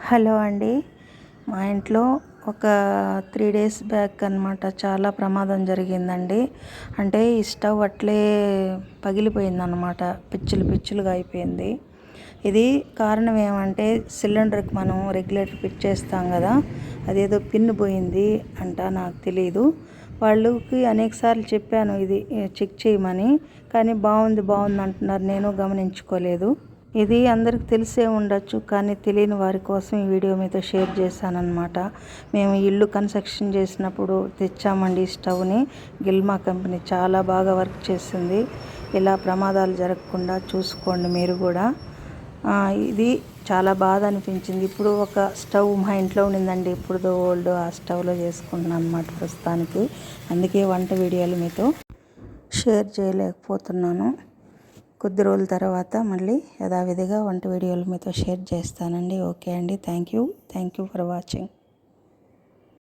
Hello అండి. మా ఇంట్లో ఒక 3 డేస్ బ్యాక్ అనమాట చాలా ప్రమాదం జరిగిందండి. అంటే ఈ స్టవ్ అట్లే పగిలిపోయిందనమాట. పిచ్చులుగా అయిపోయింది. ఇది కారణం ఏమంటే సిలిండర్కి మనం రెగ్యులేటర్ ఫిట్ చేస్తాం కదా, అదేదో పిన్ పోయింది అంట, నాకు తెలీదు. వాళ్ళకి అనేకసార్లు చెప్పాను ఇది చెక్ చేయమని, కానీ బాగుంది అంటున్నారు. నేను గమనించుకోలేదు. ఇది అందరికి తెలిసే ఉండొచ్చు, కానీ తెలియని వారి కోసం ఈ వీడియో మీతో షేర్ చేశానన్నమాట. మేము ఇల్లు కన్స్ట్రక్షన్ చేసినప్పుడు తెచ్చామండి ఈ స్టవ్ని. గిల్మా కంపెనీ చాలా బాగా వర్క్ చేస్తుంది. ఇలా ప్రమాదాలు జరగకుండా చూసుకోండి మీరు కూడా. ఇది చాలా బాధ అనిపించింది. ఇప్పుడు ఒక స్టవ్ మా ఇంట్లో ఉండిందండి, ఇప్పుడుదో ఓల్డ్, ఆ స్టవ్లో చేసుకుంటున్నాను అనమాట ప్రస్తుతానికి. అందుకే వంట వీడియోలు మీతో షేర్ చేయలేకపోతున్నాను. కొద్ది రోజుల తర్వాత మళ్ళీ యథావిధిగా వంట వీడియోలు మీతో షేర్ చేస్తానండి. ఓకే అండి, థ్యాంక్ యూ ఫర్ వాచింగ్.